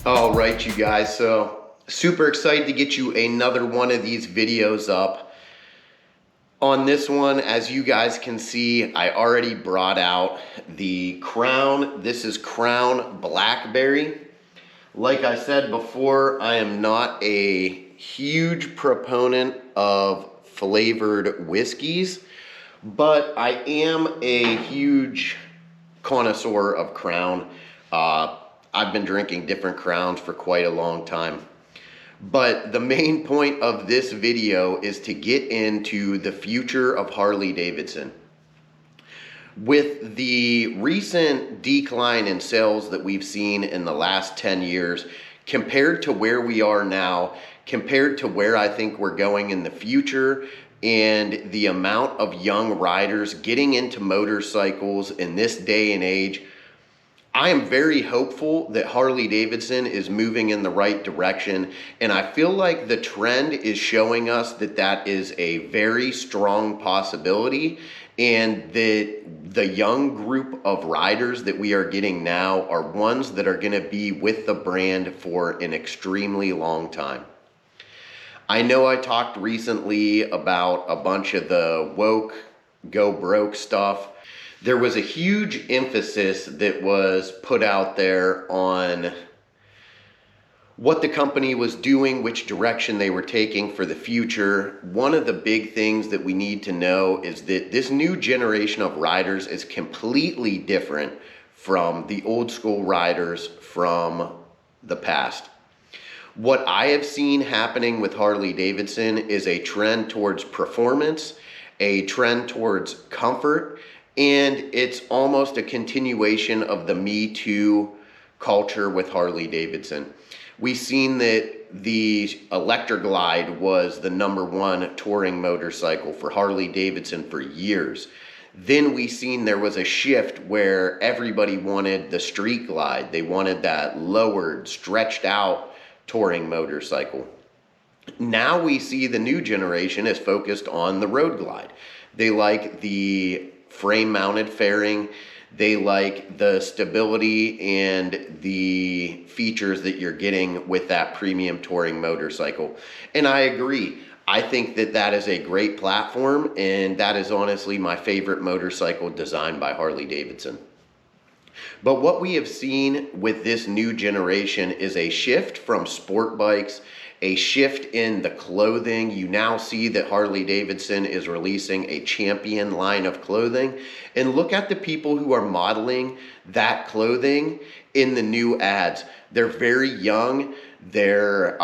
All right, you guys, so super excited to get you another one of these videos up. On this one, as you guys can see, I already brought out the Crown. This is Crown Blackberry. Like I said before, I am not a huge proponent of flavored whiskeys, but I am a huge connoisseur of Crown. I've been drinking different Crowns for quite a long time. But the main point of this video is to get into the future of Harley Davidson. With the recent decline in sales that we've seen in the last 10 years, compared to where we are now, compared to where I think we're going in the future, and the amount of young riders getting into motorcycles in this day and age, I am very hopeful that Harley Davidson is moving in the right direction, and I feel like the trend is showing us that that is a very strong possibility, and that the young group of riders that we are getting now are ones that are going to be with the brand for an extremely long time. I know I talked recently about a bunch of the woke, go broke stuff. There was a huge emphasis that was put out there on what the company was doing, which direction they were taking for the future. One of the big things that we need to know is that this new generation of riders is completely different from the old school riders from the past. What I have seen happening with Harley Davidson is a trend towards performance, a trend towards comfort, and it's almost a continuation of the Me Too culture with Harley Davidson. We've seen that the Electroglide was the #1 touring motorcycle for Harley Davidson for years. Then we seen there was a shift where everybody wanted the Street Glide. They wanted that lowered, stretched out touring motorcycle. Now we see the new generation is focused on the Road Glide. They like the frame mounted fairing. They like the stability and the features that you're getting with that premium touring motorcycle. And I agree. I think that that is a great platform, and that is honestly my favorite motorcycle designed by Harley Davidson. But what we have seen with this new generation is a shift from sport bikes, a shift in the clothing. You now see that Harley Davidson is releasing a Champion line of clothing. And look at the people who are modeling that clothing in the new ads. They're very young. They're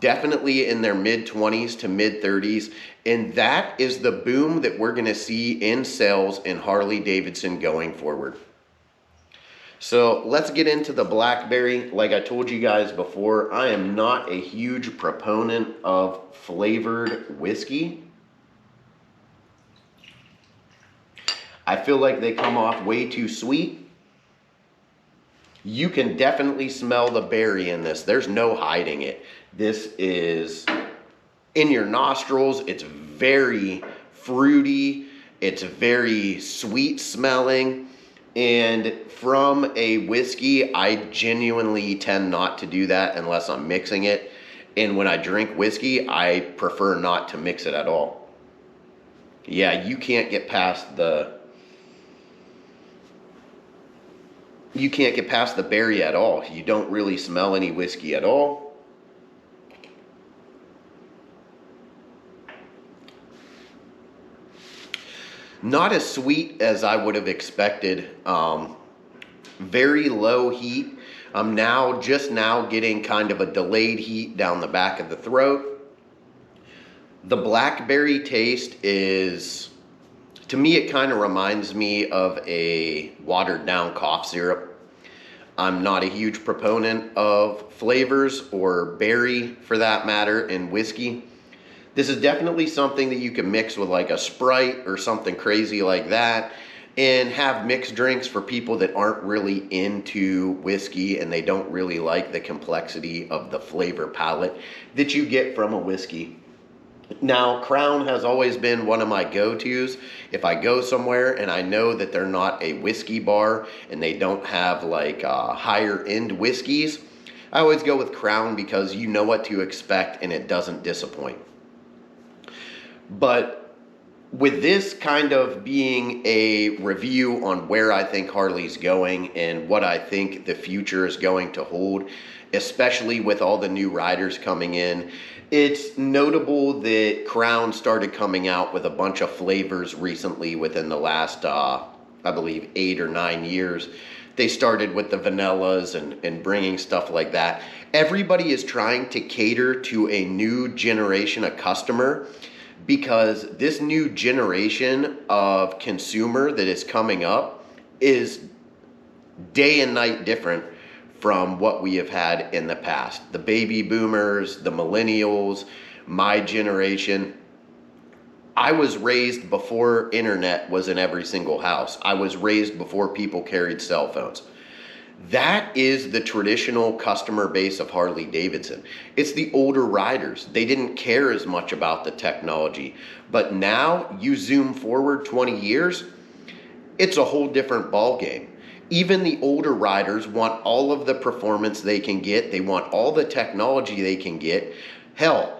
definitely in their mid-20s to mid-30s. And that is the boom that we're going to see in sales in Harley Davidson going forward. So let's get into the Blackberry. Like I told you guys before, I am not a huge proponent of flavored whiskey. I feel like they come off way too sweet. You can definitely smell the berry in this. There's no hiding it. This is in your nostrils. It's very fruity. It's very sweet smelling. And from a whiskey, I genuinely tend not to do that unless I'm mixing it. And when I drink whiskey, I prefer not to mix it at all. Yeah, you can't get past the berry at all. You don't really smell any whiskey at all. Not as sweet as I would have expected. Very low heat. I'm just now getting kind of a delayed heat down the back of the throat. The blackberry taste is, to me, it kind of reminds me of a watered down cough syrup. I'm not a huge proponent of flavors or berry for that matter in whiskey. This is definitely something that you can mix with like a Sprite or something crazy like that and have mixed drinks for people that aren't really into whiskey and they don't really like the complexity of the flavor palette that you get from a whiskey. Now, Crown has always been one of my go-tos. If I go somewhere and I know that they're not a whiskey bar and they don't have like higher end whiskeys, I always go with Crown because you know what to expect and it doesn't disappoint. But with this kind of being a review on where I think Harley's going and what I think the future is going to hold, especially with all the new riders coming in, it's notable that Crown started coming out with a bunch of flavors recently within the last, I believe, 8 or 9 years. They started with the vanillas and bringing stuff like that. Everybody is trying to cater to a new generation of customer, because this new generation of consumer that is coming up is day and night different from what we have had in the past. The baby boomers, the millennials, my generation. I was raised before internet was in every single house. I was raised before people carried cell phones. That is the traditional customer base of Harley Davidson. It's the older riders. They didn't care as much about the technology. But now you zoom forward 20 years, it's a whole different ballgame. Even the older riders want all of the performance they can get. They want all the technology they can get. Hell,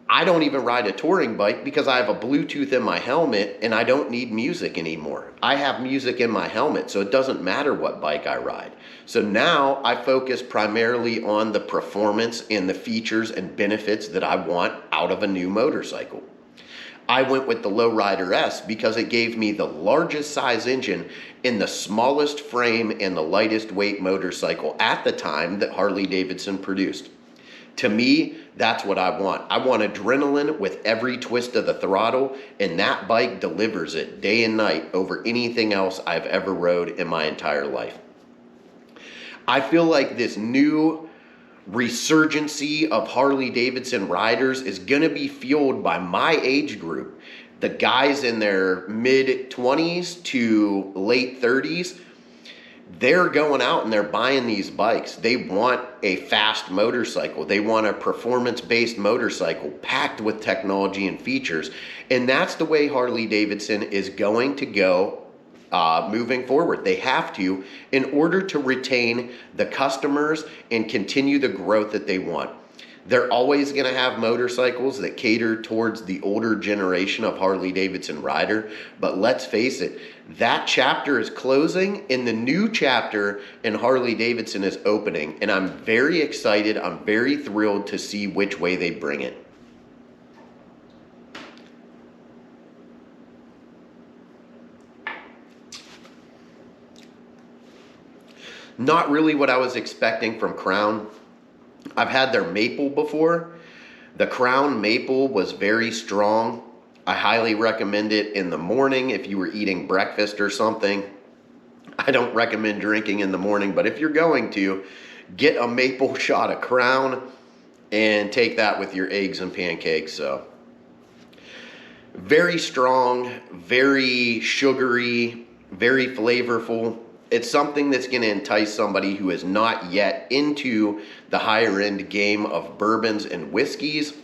I don't even ride a touring bike because I have a Bluetooth in my helmet and I don't need music anymore. I have music in my helmet, so it doesn't matter what bike I ride. So now I focus primarily on the performance and the features and benefits that I want out of a new motorcycle. I went with the Lowrider S because it gave me the largest size engine in the smallest frame and the lightest weight motorcycle at the time that Harley Davidson produced. To me, that's what I want. I want adrenaline with every twist of the throttle, and that bike delivers it day and night over anything else I've ever rode in my entire life. I feel like this new resurgency of Harley Davidson riders is going to be fueled by my age group. The guys in their mid-20s to late 30s, they're going out and they're buying these bikes. They want a fast motorcycle. They want a performance-based motorcycle packed with technology and features. And that's the way Harley Davidson is going to go moving forward. They have to, in order to retain the customers and continue the growth that they want. They're always going to have motorcycles that cater towards the older generation of Harley Davidson rider. But let's face it, that chapter is closing and the new chapter in Harley Davidson is opening. And I'm very excited. I'm very thrilled to see which way they bring it. Not really what I was expecting from Crown. I've had their maple before. The Crown maple was very strong. I highly recommend it in the morning if you were eating breakfast or something. I don't recommend drinking in the morning, but if you're going to, get a maple shot of Crown and take that with your eggs and pancakes. So, very strong, very sugary, very flavorful. It's something that's going to entice somebody who is not yet into the higher end game of bourbons and whiskeys.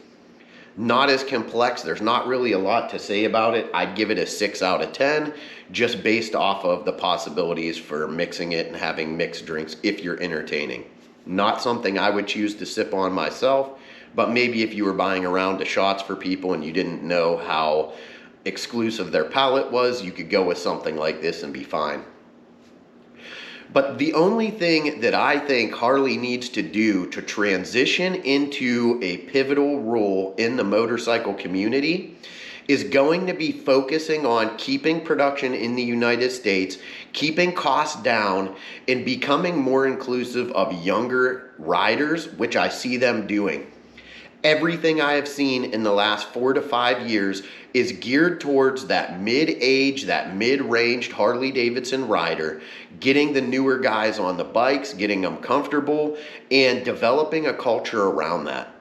Not as complex. There's not really a lot to say about it. I'd give it a 6 out of 10 just based off of the possibilities for mixing it and having mixed drinks if you're entertaining. Not something I would choose to sip on myself, but maybe if you were buying a round of shots for people and you didn't know how exclusive their palate was, you could go with something like this and be fine. But the only thing that I think Harley needs to do to transition into a pivotal role in the motorcycle community is going to be focusing on keeping production in the United States, keeping costs down, and becoming more inclusive of younger riders, which I see them doing. Everything I have seen in the last 4 to 5 years is geared towards that mid-age, that mid-ranged Harley Davidson rider, getting the newer guys on the bikes, getting them comfortable, and developing a culture around that.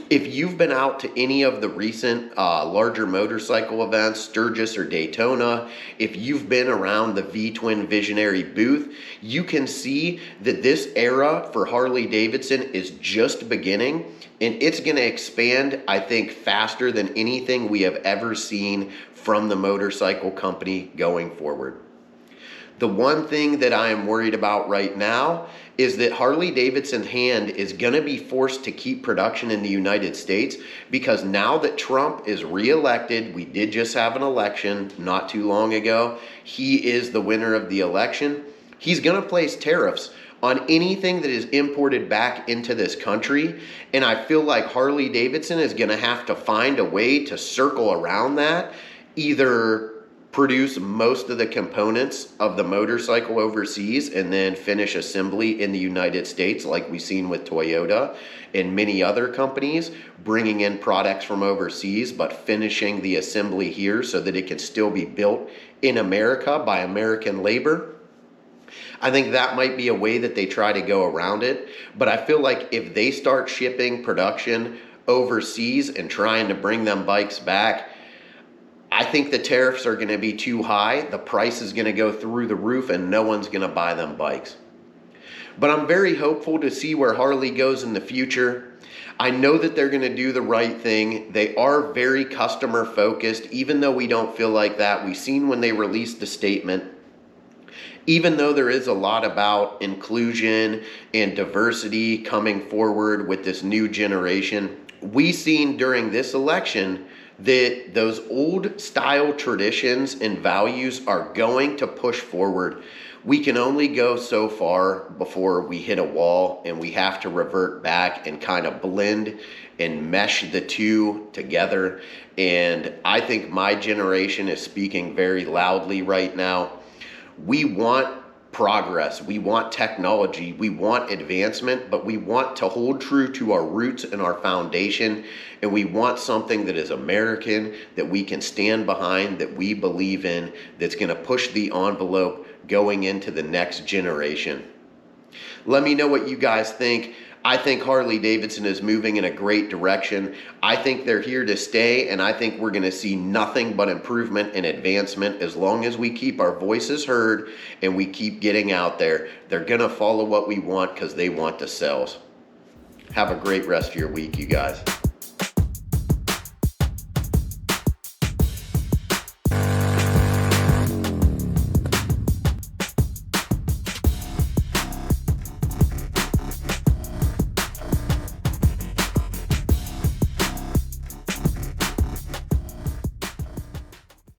If you've been out to any of the recent larger motorcycle events, Sturgis or Daytona, if you've been around the V-Twin Visionary booth, you can see that this era for Harley Davidson is just beginning, and it's going to expand, I think, faster than anything we have ever seen from the motorcycle company going forward. The one thing that I am worried about right now is that Harley Davidson's hand is going to be forced to keep production in the United States, because now that Trump is reelected, we did just have an election not too long ago, he is the winner of the election, he's going to place tariffs on anything that is imported back into this country. And I feel like Harley Davidson is going to have to find a way to circle around that, either produce most of the components of the motorcycle overseas and then finish assembly in the United States, like we've seen with Toyota and many other companies, bringing in products from overseas but finishing the assembly here so that it can still be built in America by American labor. I think that might be a way that they try to go around it. But I feel like if they start shipping production overseas and trying to bring them bikes back, I think the tariffs are going to be too high. The price is going to go through the roof and no one's going to buy them bikes. But I'm very hopeful to see where Harley goes in the future. I know that they're going to do the right thing. They are very customer focused, even though we don't feel like that. We've seen when they released the statement, even though there is a lot about inclusion and diversity coming forward with this new generation, we seen during this election that those old style traditions and values are going to push forward. We can only go so far before we hit a wall, and we have to revert back and kind of blend and mesh the two together. And I think my generation is speaking very loudly right now. We want progress, we want technology, we want advancement, but we want to hold true to our roots and our foundation, and we want something that is American, that we can stand behind, that we believe in, that's going to push the envelope going into the next generation. Let me know what you guys think. I think Harley Davidson is moving in a great direction. I think they're here to stay, and I think we're going to see nothing but improvement and advancement as long as we keep our voices heard and we keep getting out there. They're going to follow what we want because they want the sales. Have a great rest of your week, you guys.